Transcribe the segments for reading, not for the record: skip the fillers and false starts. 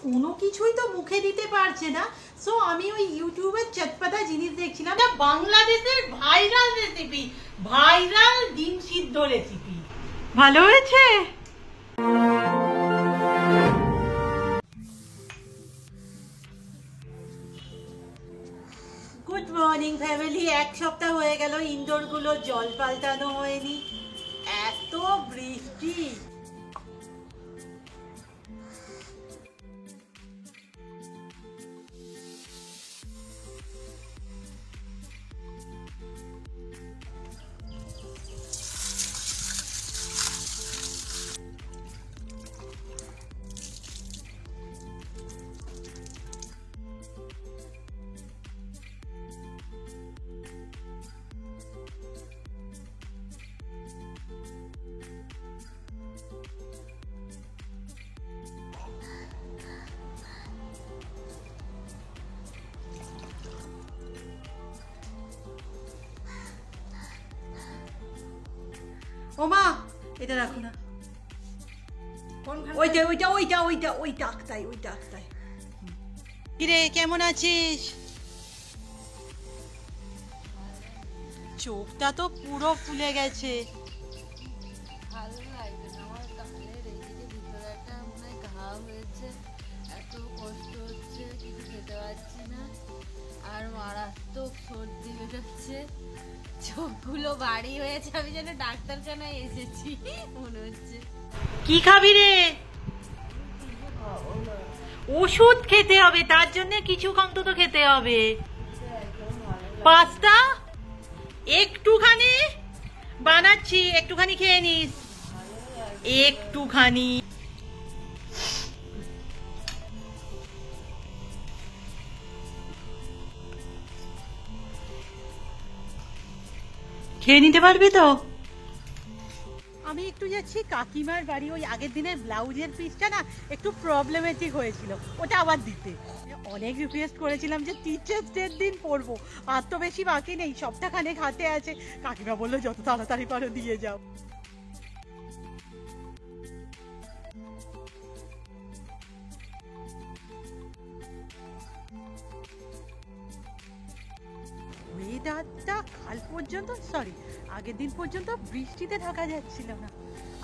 কোনো কিছুই তো মুখে দিতে পারছে না। সো আমি ওই ইউটিউবের চটপটা জিনিস দেখছিলাম, বাংলাদেশের ভাইরাল রেসিপি, ভাইরাল ডিম সিদ্ধ রেসিপি। ভালো হয়েছে। Good morning family. এক সপ্তাহ হয়ে গেল ইনডোরগুলো জল পাল্টানো হয়নি, এত বৃষ্টি। ওমা এটা রাখো না, ওইটা ওইটা ওইটা ওইটা ওইটা আঁকতাই, ওইটা আঁকতাই। কিরে কেমন আছিস? চোখটা তো পুরো ফুলে গেছে। ভালো লাগবে না আমার, গালের এইদিকে ভিতরে একটা মনে হয় ঘা হয়েছে, এত কষ্ট হচ্ছে, কিছু খেতে পারছি না, আর মারাত্মক সর্দি বেরোচ্ছে, চোখগুলো বাড়ি হয়েছে, আমি যেন ডাক্তারখানায় এসেছি মনে হচ্ছে। কি খাবি রে? ওষুধ খেতে হবে, তার জন্য কিছু অন্তত খেতে হবে। পাস্তা একটুখানি বানাচ্ছি, একটুখানি খেয়ে নিস, একটুখানি। খেয়ে নিতে পারবি তো? আমি একটু যাচ্ছি কাকিমার বাড়ি, ওই আগের দিনের ব্লাউজের পিসটা না একটু প্রবলেমেটিক হয়েছিল, ওটা আবার দিতে। অনেক রিকোয়েস্ট করেছিলাম যে টিচার্স ডের দিন পরবো, আর তো বেশি বাকি নেই, সপ্তাহখানেক হাতে আছে। কাকিমা বললো যত তাড়াতাড়ি পারো দিয়ে যাও। ওয়েদারটা কাল পর্যন্ত, সরি আগের দিন পর্যন্ত বৃষ্টিতে ঢাকা যাচ্ছিল না,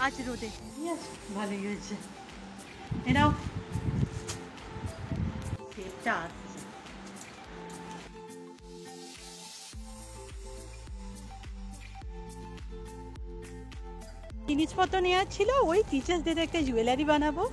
আজ রোদে। ভালোই হয়েছে। এনাও সেটটা আসছে। জিনিসপত্র নেওয়ার ছিল, ওই টিচার্স ডে একটা জুয়েলারি বানাবো।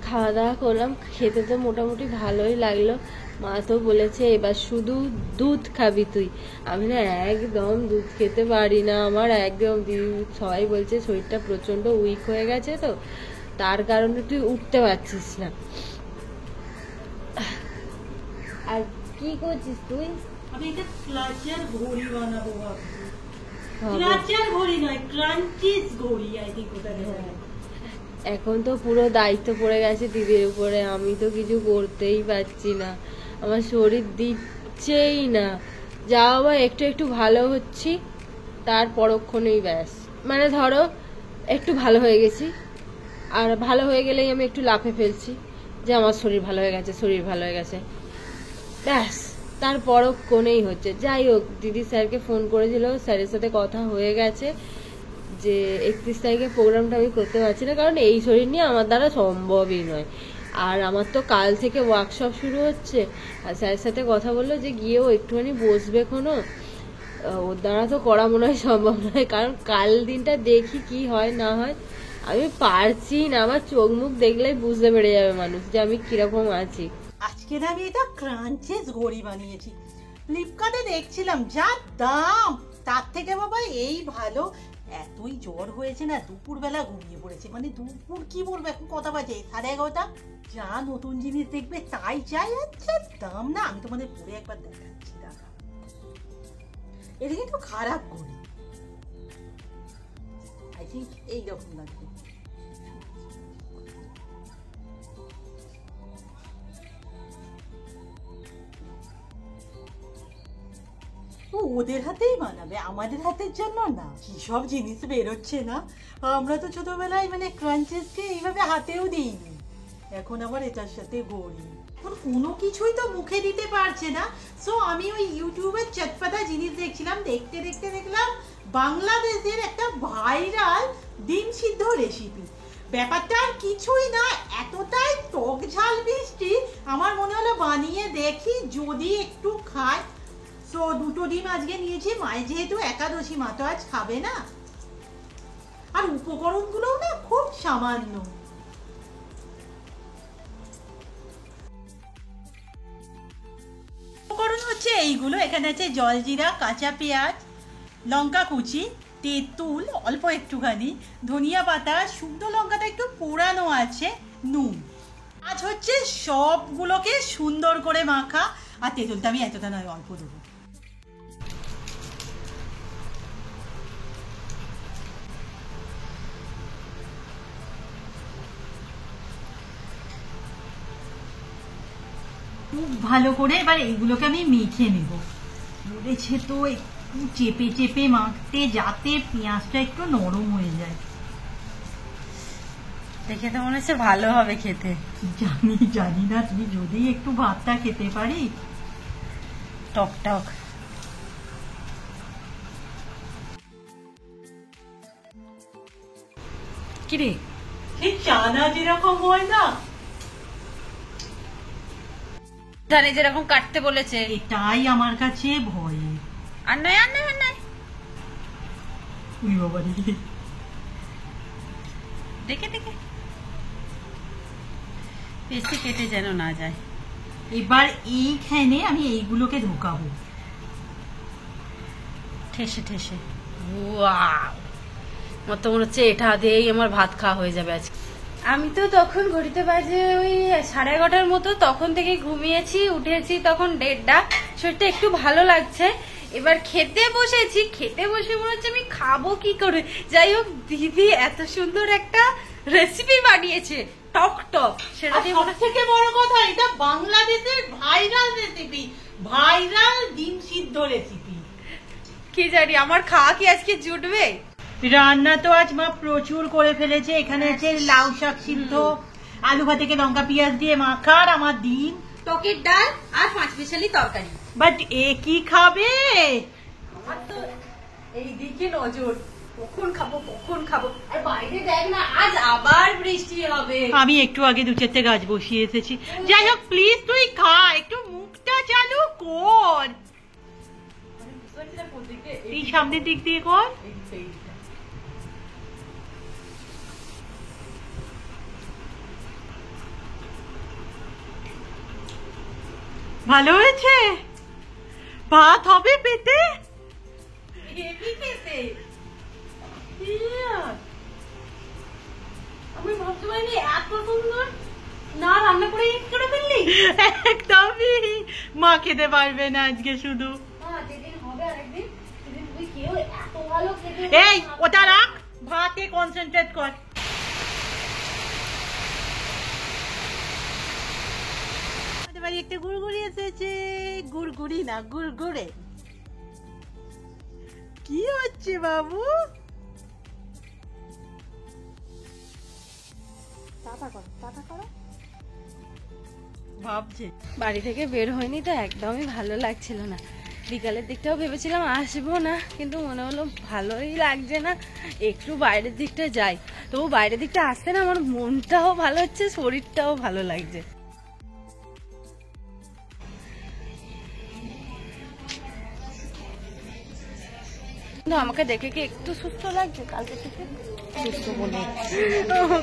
খাওয়া দাওয়া করলাম, খেতে তো মোটামুটি ভালোই লাগলো। মা তো বলেছে এবার শুধু দুধ খাবি তুই। আমি না একদম দুধ খেতে পারি না, আমার একদম সবাই বলছে শরীরটা প্রচন্ড উইক হয়ে গেছে, তো তার কারণে তুই উঠতে পারছিস না। আর কি করছিস তুই? আমি এটা ক্লাচার ঘড়ি বানাবো ভাবছি। ক্লাচার ঘড়ি নয়, ক্রাঞ্চিস ঘড়ি, আই থিংক ওটা বলে। এখন তো পুরো দায়িত্ব পড়ে গেছে দিদির উপরে, আমি তো কিছু করতেই পারছি না, আমার শরীর দিচ্ছেই না। যা আবার একটু একটু ভালো হচ্ছি, তার পরক্ষণেই ব্যাস, মানে ধরো একটু ভালো হয়ে গেছি, আর ভালো হয়ে গেলেই আমি একটু লাফে ফেলছি যে আমার শরীর ভালো হয়ে গেছে, শরীর ভালো হয়ে গেছে, ব্যাস তার পরক্ষণেই হচ্ছে। যাই হোক, দিদি স্যারকে ফোন করেছিল, স্যারের সাথে কথা হয়ে গেছে যে 31 তারিখে প্রোগ্রামটা আমি করতে পারছি না, কারণ এই শরীর নিয়ে আমার দ্বারা সম্ভবই নয়। আর আমার তো কাল থেকে ওয়ার্কশপ শুরু হচ্ছে, আর স্যারের সাথে কথা বললো যে গিয়েও একটুখানি বসবে কোনো, ওর দ্বারা তো করা মনে হয় সম্ভব নয়, কারণ কাল দিনটা দেখি কি হয় না হয়। আমি পারছি না, আমার চোখ মুখ দেখলেই বুঝতে পেরে যাবে মানুষ যে আমি কিরকম আছি। আজকে আমি এটা ক্রাঞ্চিস ঘড়ি বানিয়েছি, ফ্লিপকার্টে দেখছিলাম, যা দাম, তার থেকে বাবা এই ভালো। এতই জ্বর হয়েছে না, দুপুরবেলা ঘুমিয়ে পড়েছে, মানে দুপুর কি বলবো, এখন কটা বাজে, 11:30। যা নতুন জিনিস দেখবে তাই চাই, আচ্ছা দাম না, আমি তোমাদের পরে একবার দেখাচ্ছি, দেখা। এটা কিন্তু খারাপ ঘড়ি, আই থিঙ্ক এইরকম লাগবে। ওদের হাতেই বানাবে, আমাদের হাতের জন্য না। কি সব জিনিস বেরোচ্ছে না, আমরা তো ছোটবেলায় মানে ক্রাঞ্চেসকে এইভাবে হাতেও দিইনি, এখন আবার এটার সাথে গড়ি। এখন কোনো কিছুই তো মুখে দিতে পারছে না। সো আমি ওই ইউটিউবের চটপাটা জিনিস দেখছিলাম, দেখতে দেখতে দেখলাম বাংলাদেশের একটা ভাইরাল ডিম সিদ্ধ রেসিপি। ব্যাপারটা আর কিছুই না, এতটাই টক ঝাল মিষ্টি, আমার মনে হলো বানিয়ে দেখি যদি একটু খায়। সো 2টো ডিম আজকে নিয়েছি, মায়ের যেহেতু একাদশী, মা তো আজ খাবে না। আর উপকরণগুলোও না খুব সামান্য। উপকরণ হচ্ছে এইগুলো, এখানে আছে জলজিরা, কাঁচা পেঁয়াজ, লঙ্কা কুচি, তেঁতুল অল্প একটুখানি, ধনিয়া পাতা, শুকনো লঙ্কাটা একটু পোড়ানো আছে, নুন। আজ হচ্ছে সবগুলোকে সুন্দর করে মাখা। আর তেঁতুলটা আমি এতটা নয়, অল্প দেবো। খুব ভালো করে এবার এইগুলোকে আমি মেখে নেব। বলেছে তো একটু চেপে চেপে মাখতে, যাতে পেঁয়াজটা একটু নরম হয়ে যায়। দেখে তো মনে হচ্ছে ভালো হবে খেতে। জানি না, তুমি যদি একটু ভাতটা খেতে পারি। টক টক। কিরে, ঠিক চানা যেরকম হয় না, জানি যেরকম কাটতে বলেছে, এটাই আমার কাছে ভয়। আর নয় আর নয় আর নয়, উই বাবা রে। দেখে দেখে বেশি কেটে যেন না যায়। এবার এইখানে আমি এইগুলোকে ঢোকাবো ঠেসে ঠেসে। ওয়াও, মতো মনে হচ্ছে এটা দিয়েই আমার ভাত খাওয়া হয়ে যাবে আজকে। আমি তো তখন ঘড়িতে বাজে ওই 11:30 মতো, তখন থেকে ঘুমিয়েছি, উঠেছি তখন 1:30। শরীরটা একটু ভালো লাগছে। এবার খেতে বসেছি, খেতে বসে মনে হচ্ছে আমি খাবো কি করে। যাই হোক, দিদি এত সুন্দর একটা রেসিপি বানিয়েছে, টক টক। সেটা দিয়ে সব থেকে বড় কথা, এটা বাংলাদেশের ভাইরাল রেসিপি, ভাইরাল ডিম সিদ্ধ রেসিপি। কি জানি আমার খাওয়া কি আজকে জুটবে। রান্না তো আজ মা প্রচুর করে ফেলেছে। এখানে আছে লাউ শাক সিদ্ধ, আলু ভাতেকে লঙ্কা পেঁয়াজ দিয়ে মাখা, আর আমার ডিম, টকের ডাল আর 5 মিশালি তরকারি। বাট এ কি খাবে? আমার তো এই দিকে নজর, কখন খাবো কখন খাবো। আর বাইরে দেখ না, আজ আবার বৃষ্টি হবে। আমি একটু আগে 2-4টে গাছ বসিয়ে এসেছি। যাই হোক, প্লিজ তুই খা, একটু মুখটা চালু কর। এই সামনের দিক দিয়ে কর। ভালো হয়েছে? ভাত হবে পেটে? আমি ভাবতে পারিনি এত সুন্দর না রান্না করে করে ফেললি। একদমই, মা খেতে পারবে না আজকে শুধু। যেদিন হবে আরেকদিন, সেদিন তুই খেয়েও এত ভালো খেতে। এই ওটা রাখ, ভাতে কনসেন্ট্রেট কর। বাড়ি একটা গুড়গুড়ি এসেছে, গুড়গুড়ি না গুড়গুড়ে। কি হচ্ছে বাবু? ভাবছে বাড়ি থেকে বের হয়নি তো একদমই ভালো লাগছিল না। বিকালের দিকটাও ভেবেছিলাম আসবো না, কিন্তু মনে হলো ভালোই লাগছে না, একটু বাইরের দিকটা যাই। তবু বাইরের দিকটা আসতে না আমার মনটাও ভালো হচ্ছে, শরীরটাও ভালো লাগছে। কিন্তু আমাকে দেখে কি একটু সুস্থ লাগছে? কালকে থেকে সুস্থ বলে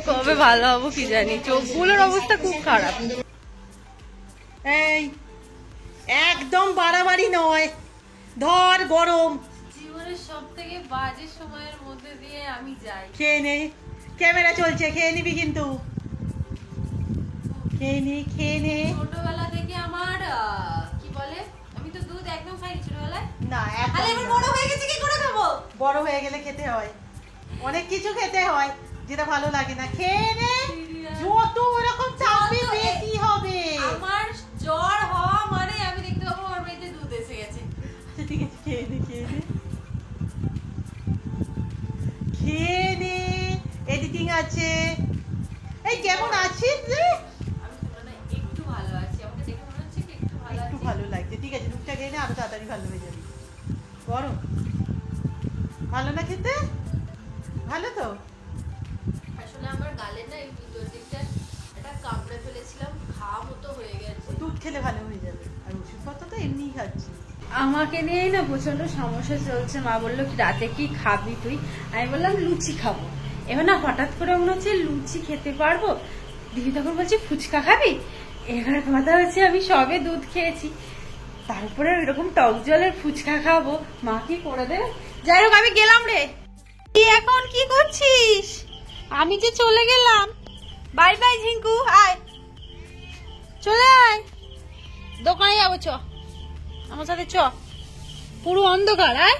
কবে ভালো হবো কি জানি, চোখগুলোর অবস্থা খুব খারাপ। এই একদম বাড়াবাড়ি নয়, ধর গরম। জীবনের সব থেকে বাজে সময়ের মধ্যে দিয়ে আমি যাই। খেয়ে নে, ক্যামেরা চলছে, খেয়ে নিবি কিন্তু। খেয়ে নে, খেয়ে নে। ছোটবেলা থেকে আমার কি বলে, আমি তো দুধ একদম খাইনি ছোটবেলায়। না, তাহলে এবার বড় হয়ে গেছে কি করে খাবো? বড় হয়ে গেলে খেতে হয়, অনেক কিছু খেতে হয় যেটা ভালো লাগে না। খেয়ে নে, যত ওরকম চাপবে বেশি হবে। আমার জ্বর হওয়া মানে আমি দেখতে পাবো আমার মেয়েতে দুধ এসে গেছে। ঠিক আছে, খেয়ে নে। এডিটিং আছে। এই কেমন আছিস রে? একটু ভালো আছি, আমাকে দেখে মনে হচ্ছে কি একটু ভালো একটু আছি। ভালো লাগছে, ঠিক আছে দুধটা খেয়ে নে, আরো তাড়াতাড়ি ভালো হয়ে যাবে। গরম ভালো না খেতে? ভালো তো? আসলে আমার গালে না এই ভিতর দিকটা একটা কামড়ে ফেলেছিলাম, ঘা মতো হয়ে গেছে। দুধ খেলে ভালো হয়ে যাবে, আর ওষুধপত্র তো এমনিই খাচ্ছি। আমাকে নিয়েই না প্রচন্ড সমস্যা চলছে। মা বললো কি রাতে কি খাবি তুই? আমি বললাম লুচি খাবো। এবার না হঠাৎ করে মনে হচ্ছে লুচি খেতে পারবো, দিদি তখন বলছি ফুচকা খাবি। এবার কথা হচ্ছে আমি সবে দুধ খেয়েছি, তারপরে এরকম টক জলের ফুচকা খাবো, মা কি করে দেবে? যাই হোক আমি গেলাম রে। তুই এখন কি করছিস? আমি যে চলে গেলাম। বাই বাই ঝিঙ্কু, আয় চলে আয়, দোকানে যাবো চ, আমার সাথে চ, পুরো অন্ধকার। আয়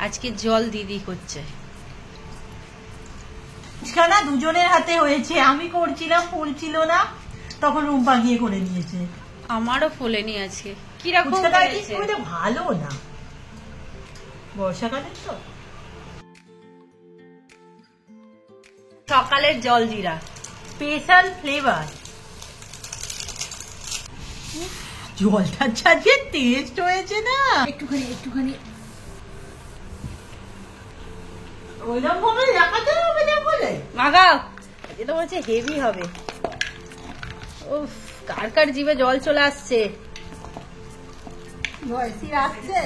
আজকে জল দিদি করছে। ফুচকা না দুজনের হাতে হয়েছে, আমি করছিলাম ফুলছিল না, তখন রুম্পা গিয়ে করে নিয়েছে। আমারও ফোলেনি আজকে, কিরকম ফুচকাটা হয়েছে? খুব একটা ভালো না, বর্ষাকালের তো। সকালের জল জিরা স্পেশাল ফ্লেভার। জলটা যা যে টেস্ট হয়েছে না, একটুখানি একটুখানি ওইরকম ভাবে দেখাতে হবে না বলে। মাগাও, এটা বলছে হেভি হবে। উফ, কার কার জিভে জল চলে আসছে। ভয়েসই আসছে।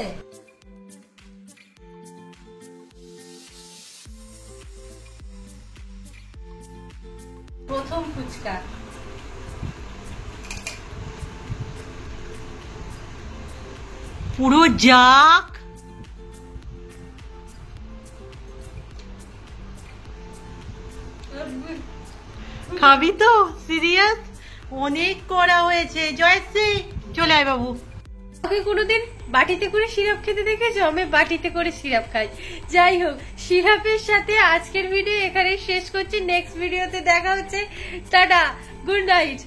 প্রথম ফুচকা। পুরো জাক। খাবি তো? সিরিয়াস? অনেক করা হয়েছে। জয়শ্রী চলে আয় বাবু। ওকে কোনোদিন বাটিতে করে সিরাপ খেতে দেখেছো? আমি বাটিতে করে সিরাপ খাই। যাই হোক, সিরাপের সাথে আজকের ভিডিও এখানে শেষ করছি। নেক্সট ভিডিওতে দেখা হচ্ছে। Tata, good night.